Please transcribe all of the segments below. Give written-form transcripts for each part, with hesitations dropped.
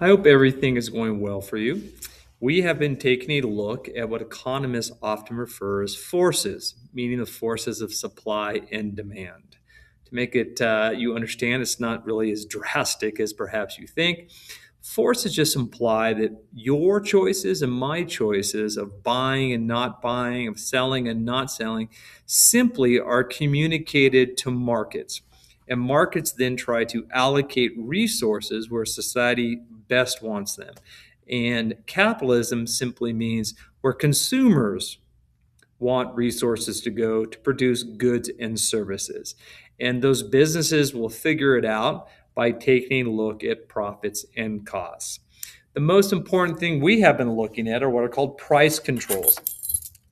I hope everything is going well for you. We have been taking a look at what economists often refer as forces, meaning the forces of supply and demand. To make it you understand, it's not really as drastic as perhaps you think. Forces just imply that your choices and my choices of buying and not buying, of selling and not selling, simply are communicated to markets. And markets then try to allocate resources where society best wants them. And capitalism simply means where consumers want resources to go to produce goods and services. And those businesses will figure it out by taking a look at profits and costs. The most important thing we have been looking at are what are called price controls.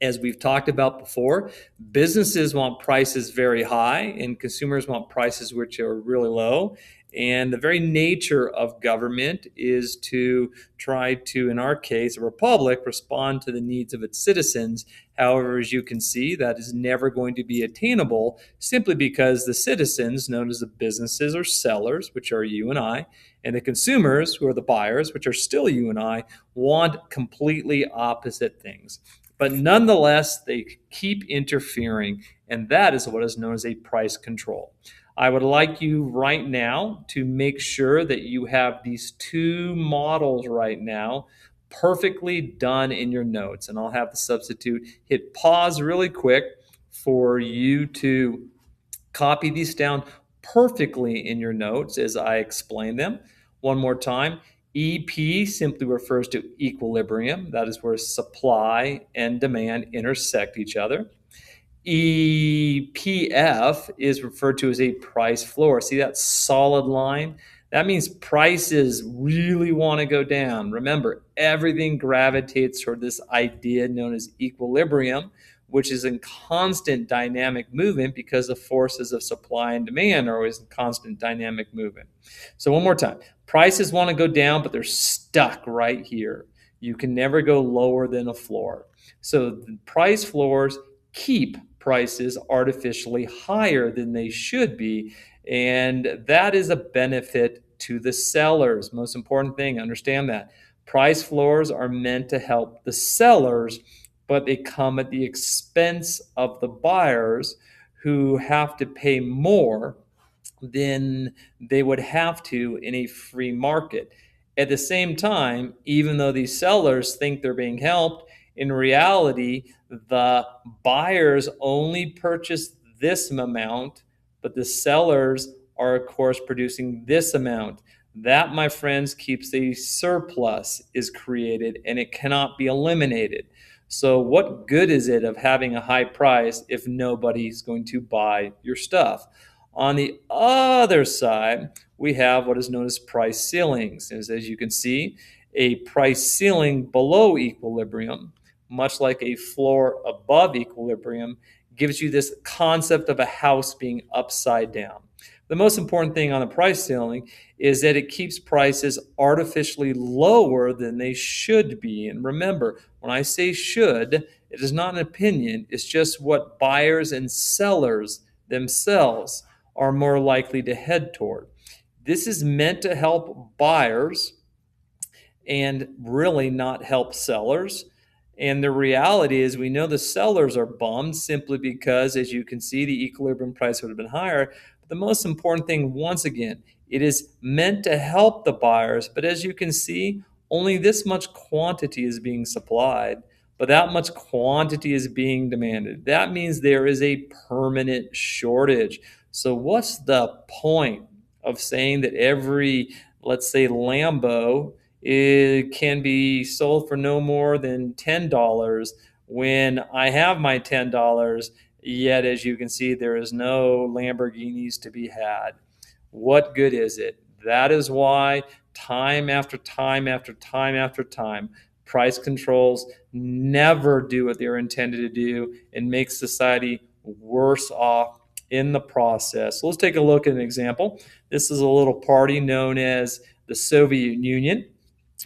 As we've talked about before, businesses want prices very high and consumers want prices which are really low. And the very nature of government is to try to, in our case, a republic, respond to the needs of its citizens. However, as you can see, that is never going to be attainable simply because the citizens, known as the businesses or sellers, which are you and I, and the consumers, who are the buyers, which are still you and I, want completely opposite things. But nonetheless, they keep interfering, and that is what is known as a price control. I would like you right now to make sure that you have these two models right now perfectly done in your notes. And I'll have the substitute hit pause really quick for you to copy these down perfectly in your notes as I explain them. One more time. EP simply refers to equilibrium. That is where supply and demand intersect each other. EPF is referred to as a price floor. See that solid line? That means prices really want to go down. Remember, everything gravitates toward this idea known as equilibrium, which is in constant dynamic movement because the forces of supply and demand are always in constant dynamic movement. So, one more time, prices want to go down, but they're stuck right here. You can never go lower than a floor. So, the price floors keep prices artificially higher than they should be. And that is a benefit to the sellers. Most important thing, understand that. Price floors are meant to help the sellers, but they come at the expense of the buyers who have to pay more than they would have to in a free market. At the same time, even though these sellers think they're being helped, in reality, the buyers only purchase this amount, but the sellers are, of course, producing this amount. That, my friends, keeps a surplus is created and it cannot be eliminated. So, what good is it of having a high price if nobody's going to buy your stuff? On the other side, we have what is known as price ceilings. As you can see, a price ceiling below equilibrium, much like a floor above equilibrium, gives you this concept of a house being upside down. The most important thing on the price ceiling is that it keeps prices artificially lower than they should be. And remember, when I say should, it is not an opinion, it's just what buyers and sellers themselves are more likely to head toward. This is meant to help buyers and really not help sellers. And the reality is, we know the sellers are bummed simply because, as you can see, the equilibrium price would have been higher. But the most important thing, once again, it is meant to help the buyers. But as you can see, only this much quantity is being supplied, but that much quantity is being demanded. That means there is a permanent shortage. So, what's the point of saying that every, let's say, Lambo it can be sold for no more than $10 when I have my $10, yet as you can see, there is no Lamborghinis to be had. What good is it? That is why time after time after time after time, price controls never do what they're intended to do and make society worse off in the process. So let's take a look at an example. This is a little party known as the Soviet Union.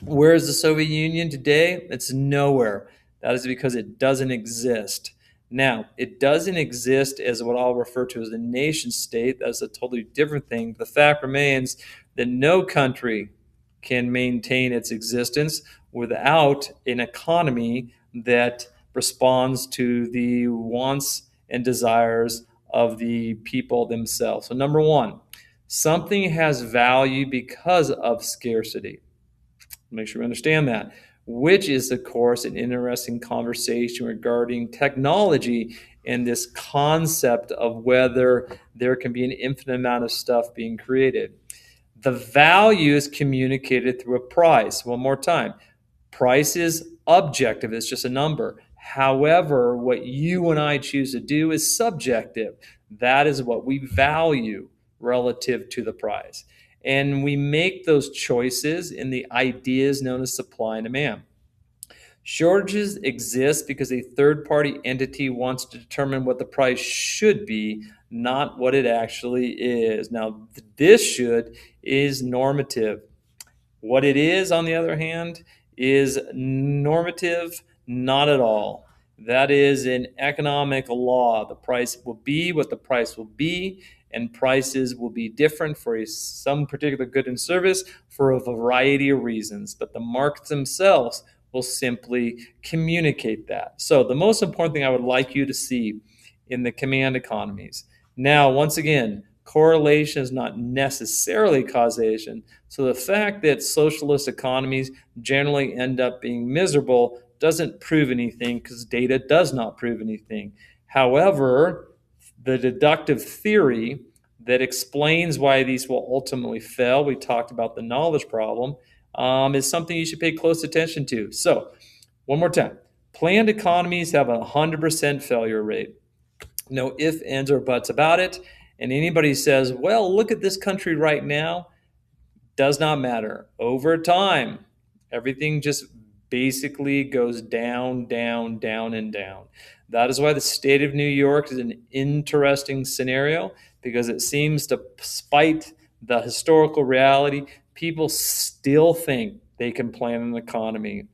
Where is the Soviet Union today? It's nowhere. That is because it doesn't exist. Now, it doesn't exist as what I'll refer to as a nation state. That's a totally different thing. The fact remains that no country can maintain its existence without an economy that responds to the wants and desires of the people themselves. So, number one, something has value because of scarcity. Make sure we understand that, which is, of course, an interesting conversation regarding technology and this concept of whether there can be an infinite amount of stuff being created. The value is communicated through a price. One more time, price is objective, it's just a number. However, what you and I choose to do is subjective. That is what we value relative to the price. And we make those choices in the ideas known as supply and demand. Shortages exist because a third party entity wants to determine what the price should be, not what it actually is. Now, this should is normative. What it is, on the other hand, is normative, not at all. That is an economic law. The price will be what the price will be, and prices will be different for some particular good and service for a variety of reasons. But the markets themselves will simply communicate that. So, the most important thing I would like you to see in the command economies. Now, once again, correlation is not necessarily causation. So the fact that socialist economies generally end up being miserable doesn't prove anything, because data does not prove anything. However, the deductive theory that explains why these will ultimately fail, we talked about the knowledge problem, is something you should pay close attention to. So, one more time, planned economies have a 100% failure rate. No ifs, ands, or buts about it. And anybody says, well, look at this country right now, does not matter. Over time, everything just basically goes down, down, down, and down. That is why the state of New York is an interesting scenario, because it seems, despite the historical reality, people still think they can plan an economy.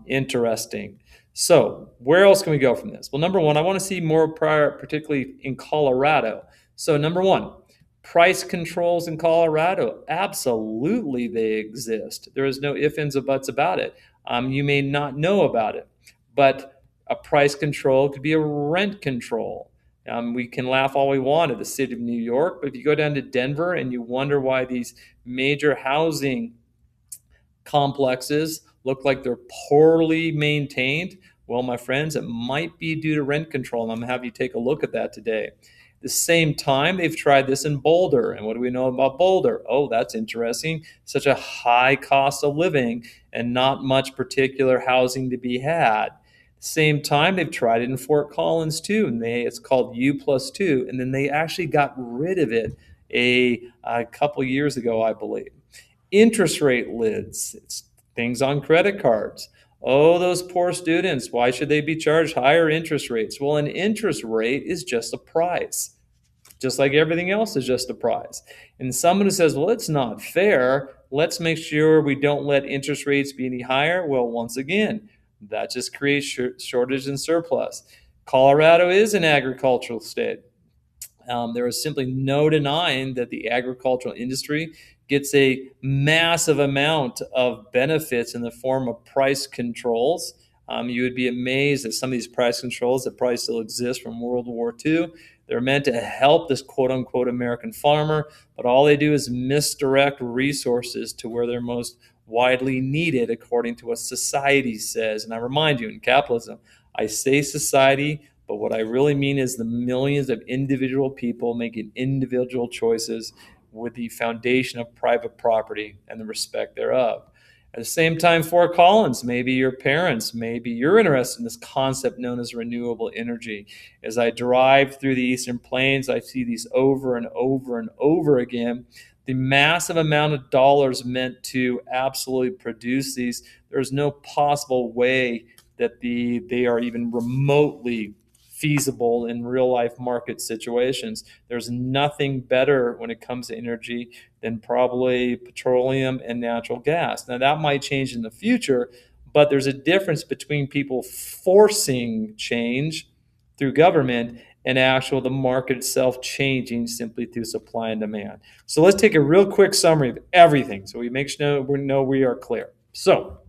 Interesting. So, where else can we go from this? Well, number one, I want to see more prior, particularly in Colorado. So, number one, price controls in Colorado. Absolutely, they exist. There is no ifs, ands, or buts about it. You may not know about it, but a price control could be a rent control. We can laugh all we want at the city of New York, but if you go down to Denver and you wonder why these major housing complexes look like they're poorly maintained, well, my friends, it might be due to rent control. And I'm going to have you take a look at that today. At the same time, they've tried this in Boulder. And what do we know about Boulder? Oh, that's interesting. Such a high cost of living and not much particular housing to be had. At the same time, they've tried it in Fort Collins too. And it's called U+2. And then they actually got rid of it a couple years ago, I believe. Interest rate lids. It's things on credit cards. Oh, those poor students, why should they be charged higher interest rates? Well, an interest rate is just a price, just like everything else is just a price. And someone who says, well, it's not fair, let's make sure we don't let interest rates be any higher. Well, once again, that just creates shortage and surplus. Colorado is an agricultural state. There is simply no denying that the agricultural industry gets a massive amount of benefits in the form of price controls. You would be amazed at some of these price controls that probably still exist from World War II. They're meant to help this quote-unquote American farmer, but all they do is misdirect resources to where they're most widely needed according to what society says. And I remind you, in capitalism, I say society, but what I really mean is the millions of individual people making individual choices with the foundation of private property and the respect thereof. At the same time, Fort Collins, maybe your parents, maybe you're interested in this concept known as renewable energy. As I drive through the Eastern Plains, I see these over and over and over again. The massive amount of dollars meant to absolutely produce these, there's no possible way that they are even remotely feasible in real life market situations. There's nothing better when it comes to energy than probably petroleum and natural gas. Now, that might change in the future, but there's a difference between people forcing change through government and actual the market itself changing simply through supply and demand. So let's take a real quick summary of everything so we make sure we know we are clear. So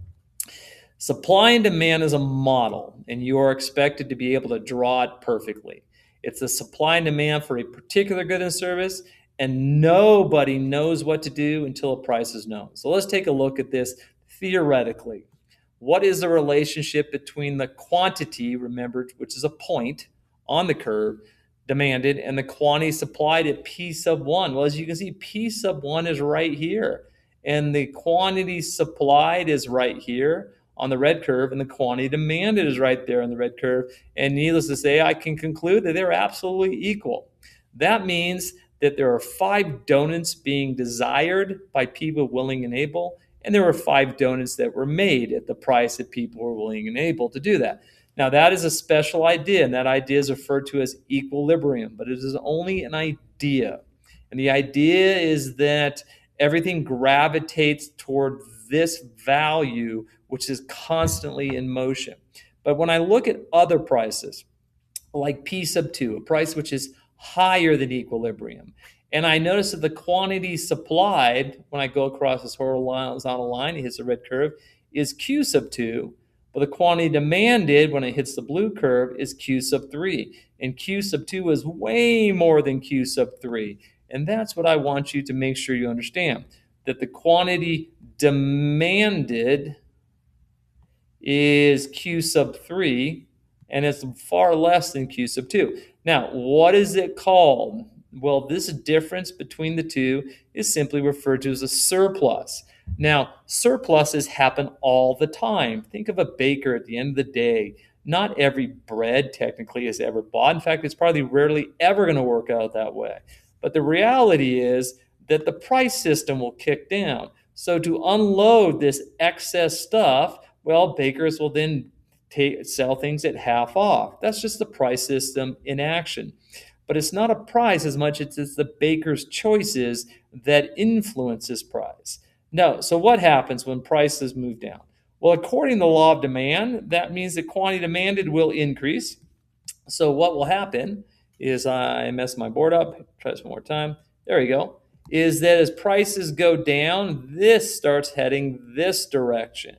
supply and demand is a model, and you are expected to be able to draw it perfectly. It's the supply and demand for a particular good and service, and nobody knows what to do until a price is known. So let's take a look at this theoretically. What is the relationship between the quantity, remember, which is a point on the curve, demanded, and the quantity supplied at P sub 1? Well, as you can see, P sub 1 is right here, and the quantity supplied is right here on the red curve, and the quantity demanded is right there on the red curve. And needless to say, I can conclude that they're absolutely equal. That means that there are 5 donuts being desired by people willing and able, and there were 5 donuts that were made at the price that people were willing and able to do that. Now, that is a special idea, and that idea is referred to as equilibrium, but it is only an idea. And the idea is that everything gravitates toward this value, which is constantly in motion. But when I look at other prices, like P sub 2, a price which is higher than equilibrium, and I notice that the quantity supplied when I go across this horizontal line, it hits the red curve, is Q sub 2, but the quantity demanded when it hits the blue curve is Q sub 3. And Q sub 2 is way more than Q sub 3. And that's what I want you to make sure you understand, that the quantity demanded is Q sub 3, and it's far less than Q sub 2. Now, what is it called? Well, this difference between the two is simply referred to as a surplus. Now, surpluses happen all the time. Think of a baker at the end of the day. Not every bread technically is ever bought. In fact, it's probably rarely ever going to work out that way. But the reality is that the price system will kick down. So to unload this excess stuff, well, bakers will then sell things at half off. That's just the price system in action. But it's not a price as much as it's the baker's choices that influences price. No, so what happens when prices move down? Well, according to the law of demand, that means the quantity demanded will increase. So what will happen is, I messed my board up, try this one more time. There we go. Is that as prices go down, this starts heading this direction.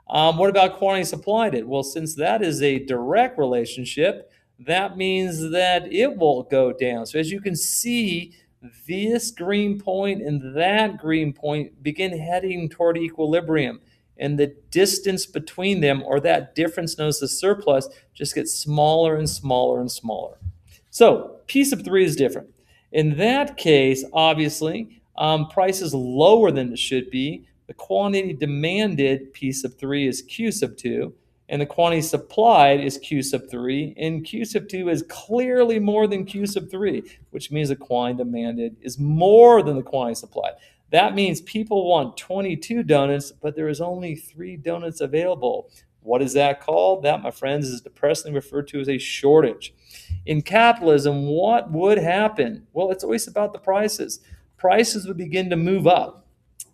What about quantity supplied? Well, since that is a direct relationship, that means that it will go down. So as you can see, this green point and that green point begin heading toward equilibrium. And the distance between them, or that difference known as the surplus, just gets smaller and smaller and smaller. So P sub 3 is different. In that case, obviously, price is lower than it should be. The quantity demanded, P sub 3, is Q sub 2, and the quantity supplied is Q sub 3, and Q sub 2 is clearly more than Q sub 3, which means the quantity demanded is more than the quantity supplied. That means people want 22 donuts, but there is only 3 donuts available. What is that called? That, my friends, is depressingly referred to as a shortage. In capitalism, what would happen? Well, it's always about the prices. Prices would begin to move up.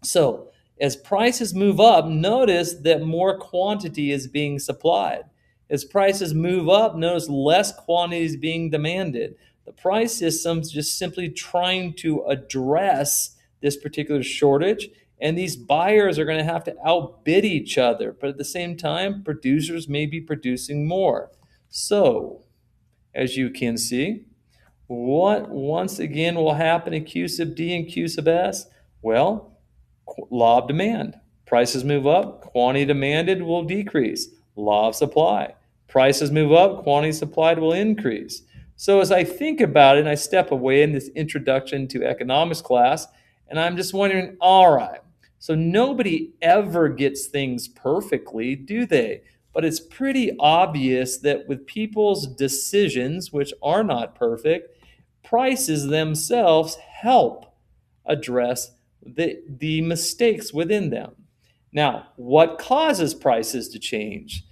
So as prices move up, notice that more quantity is being supplied. As prices move up, notice less quantity is being demanded. The price system's just simply trying to address this particular shortage, and these buyers are going to have to outbid each other. But at the same time, producers may be producing more. So, as you can see, what once again will happen in Q sub D and Q sub S? Well, law of demand. Prices move up, quantity demanded will decrease. Law of supply. Prices move up, quantity supplied will increase. So as I think about it, and I step away in this introduction to economics class, and I'm just wondering, all right, so nobody ever gets things perfectly, do they? But it's pretty obvious that with people's decisions, which are not perfect, prices themselves help address the mistakes within them. Now, what causes prices to change?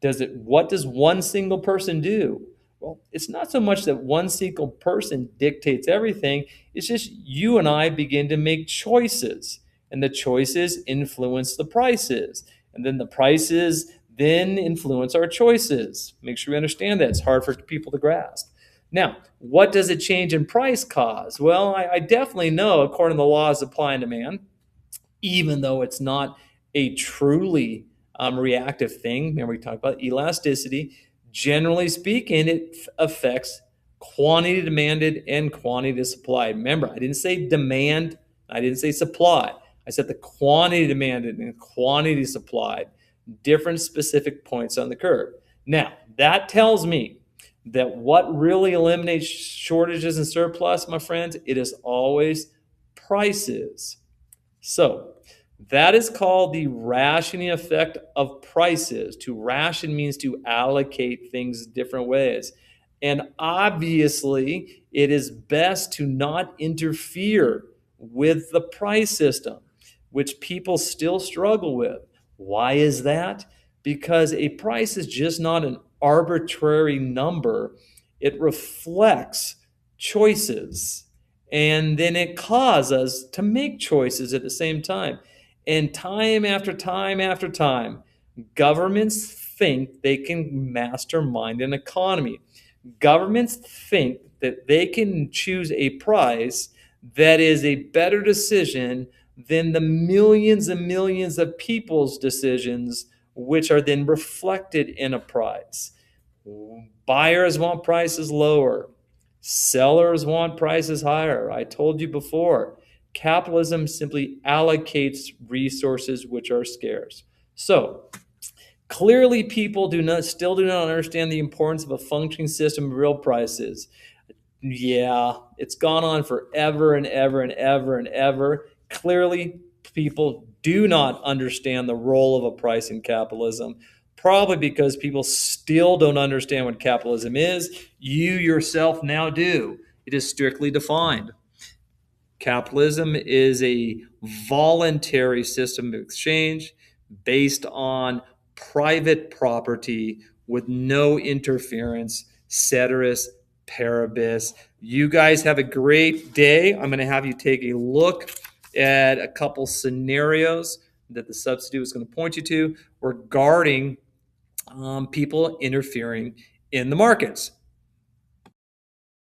What does one single person do? Well, it's not so much that one single person dictates everything. It's just you and I begin to make choices, and the choices influence the prices, and then the prices then influence our choices. Make sure we understand that. It's hard for people to grasp. Now, what does a change in price cause? Well, I definitely know, according to the laws of supply and demand, even though it's not a truly reactive thing. Remember, we talked about elasticity. Generally speaking, it affects quantity demanded and quantity supplied. Remember, I didn't say demand, I didn't say supply. I said the quantity demanded and quantity supplied, different specific points on the curve. Now, that tells me that what really eliminates shortages and surplus, my friends, it is always prices. So that is called the rationing effect of prices. To ration means to allocate things different ways. And obviously, it is best to not interfere with the price system, which people still struggle with. Why is that? Because a price is just not an arbitrary number, it reflects choices. And then it causes us to make choices at the same time. And time after time after time, governments think they can mastermind an economy. Governments think that they can choose a price that is a better decision than the millions and millions of people's decisions, which are then reflected in a price. Buyers want prices lower. Sellers want prices higher. I told you before, capitalism simply allocates resources which are scarce. So, clearly people still do not understand the importance of a functioning system of real prices. Yeah, it's gone on forever and ever and ever and ever. Clearly, people do not understand the role of a price in capitalism, probably because people still don't understand what capitalism is. You yourself now do. It is strictly defined. Capitalism is a voluntary system of exchange based on private property with no interference, ceteris paribus. You guys have a great day. I'm going to have you take a look at a couple scenarios that the substitute is going to point you to regarding people interfering in the markets.